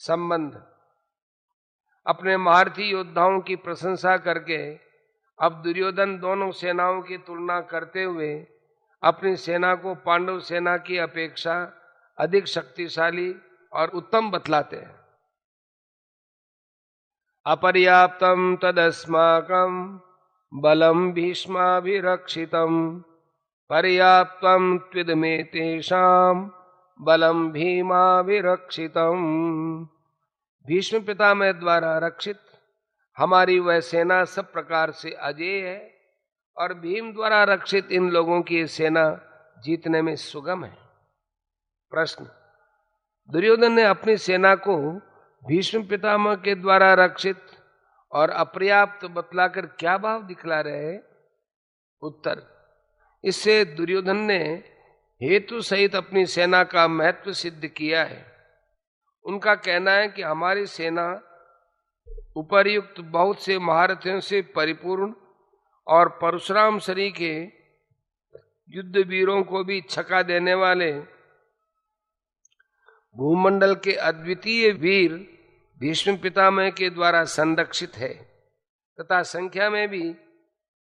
संबंध। अपने महारथी योद्धाओं की प्रशंसा करके अब दुर्योधन दोनों सेनाओं की तुलना करते हुए अपनी सेना को पांडव सेना की अपेक्षा अधिक शक्तिशाली और उत्तम बतलाते हैं। अपर्याप्तम तदस्माकं बलम भीष्माभिरक्षितम पर्याप्तम त्विदमे तेषां बलम भीमाभिरक्षितम। भीष्म पितामह द्वारा रक्षित हमारी वह सेना सब प्रकार से अजेय है और भीम द्वारा रक्षित इन लोगों की सेना जीतने में सुगम है। प्रश्न। दुर्योधन ने अपनी सेना को भीष्म पितामह के द्वारा रक्षित और अपर्याप्त बतलाकर क्या भाव दिखला रहे हैं? उत्तर। इससे दुर्योधन ने हेतु सहित अपनी सेना का महत्व सिद्ध किया है। उनका कहना है कि हमारी सेना उपर्युक्त बहुत से महारथियों से परिपूर्ण और परशुराम शरी के युद्ध वीरों को भी छका देने वाले भूमंडल के अद्वितीय वीर भीष्म पितामह के द्वारा संरक्षित है तथा संख्या में भी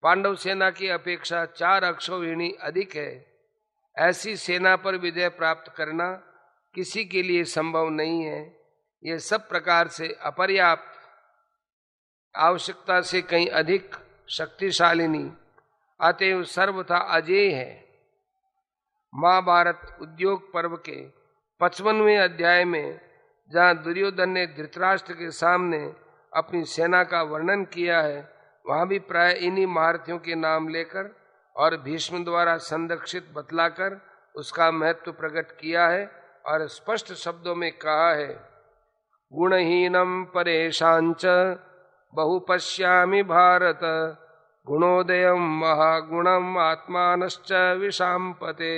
पांडव सेना की अपेक्षा 4 अक्षौहिणी अधिक है। ऐसी सेना पर विजय प्राप्त करना किसी के लिए संभव नहीं है। यह सब प्रकार से अपर्याप्त, आवश्यकता से कहीं अधिक शक्तिशालिनी, अतएव सर्वथा अजेय है। महाभारत उद्योग पर्व के 55वें अध्याय में जहाँ दुर्योधन ने धृतराष्ट्र के सामने अपनी सेना का वर्णन किया है, वहां भी प्राय इन्हीं महारथियों के नाम लेकर और भीष्म द्वारा संरक्षित बतलाकर उसका महत्व प्रकट किया है और स्पष्ट शब्दों में कहा है, गुणहीनम परेशांच बहुपश्यामि भारत गुणोदयम महागुणम आत्मानश्च विशांपते।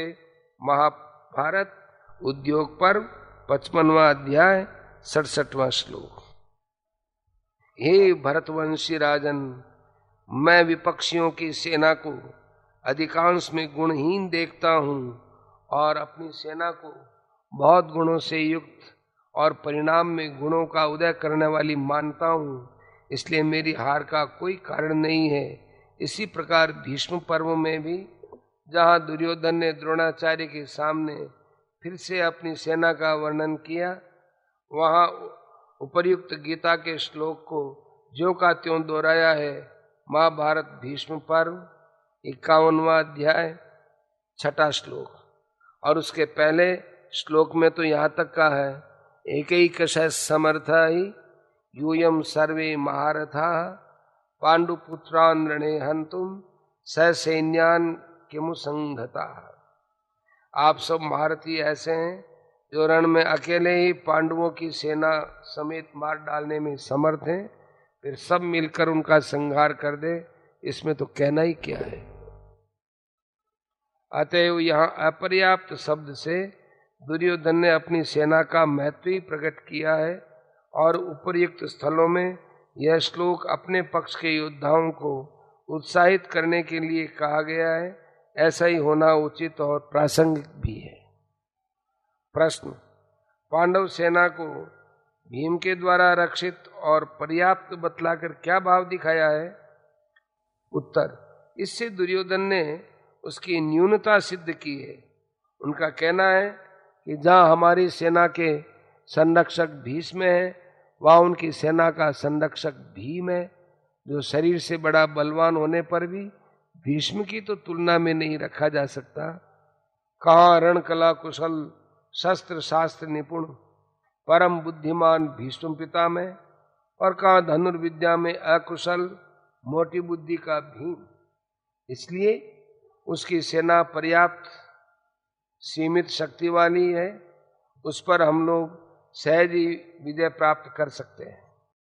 महाभारत उद्योग पर्व 55वां अध्याय 67वां श्लोक। हे भरतवंशी राजन, मैं विपक्षियों की सेना को अधिकांश में गुणहीन देखता हूं और अपनी सेना को बहुत गुणों से युक्त और परिणाम में गुणों का उदय करने वाली मानता हूं, इसलिए मेरी हार का कोई कारण नहीं है। इसी प्रकार भीष्म पर्व में भी जहां दुर्योधन ने द्रोणाचार्य के सामने फिर से अपनी सेना का वर्णन किया, वहां उपर्युक्त गीता के श्लोक को ज्यों का त्यों दोहराया है। महाभारत भीष्म पर्व 51वां अध्याय 6वां श्लोक। और उसके पहले श्लोक में तो यहाँ तक का है, एकैकश समर्था ही यूयम सर्वे महारथा पांडुपुत्रान् रणे हन्तुम ससैन्यान् किमु संघता। आप सब महारथी ऐसे हैं जो रण में अकेले ही पांडवों की सेना समेत मार डालने में समर्थ हैं, फिर सब मिलकर उनका संहार कर दे, इसमें तो कहना ही क्या है। अतएव यहाँ अपर्याप्त शब्द से दुर्योधन ने अपनी सेना का महत्व ही प्रकट किया है और उपर्युक्त स्थलों में यह श्लोक अपने पक्ष के योद्धाओं को उत्साहित करने के लिए कहा गया है। ऐसा ही होना उचित और प्रासंगिक भी है। प्रश्न। पांडव सेना को भीम के द्वारा रक्षित और पर्याप्त बतलाकर क्या भाव दिखाया है? उत्तर। इससे दुर्योधन ने उसकी न्यूनता सिद्ध की है। उनका कहना है कि जहाँ हमारी सेना के संरक्षक भीष्म है, वहाँ उनकी सेना का संरक्षक भीम है, जो शरीर से बड़ा बलवान होने पर भी भीष्म की तो तुलना में नहीं रखा जा सकता। कहाँ रण कला कुशल, शस्त्र शास्त्र निपुण, परम बुद्धिमान भीष्म पितामह, और कहाँ धनुर्विद्या में अकुशल, मोटी बुद्धि का भीम। इसलिए उसकी सेना पर्याप्त सीमित शक्ति वाली है, उस पर हम लोग सहज ही विजय प्राप्त कर सकते हैं।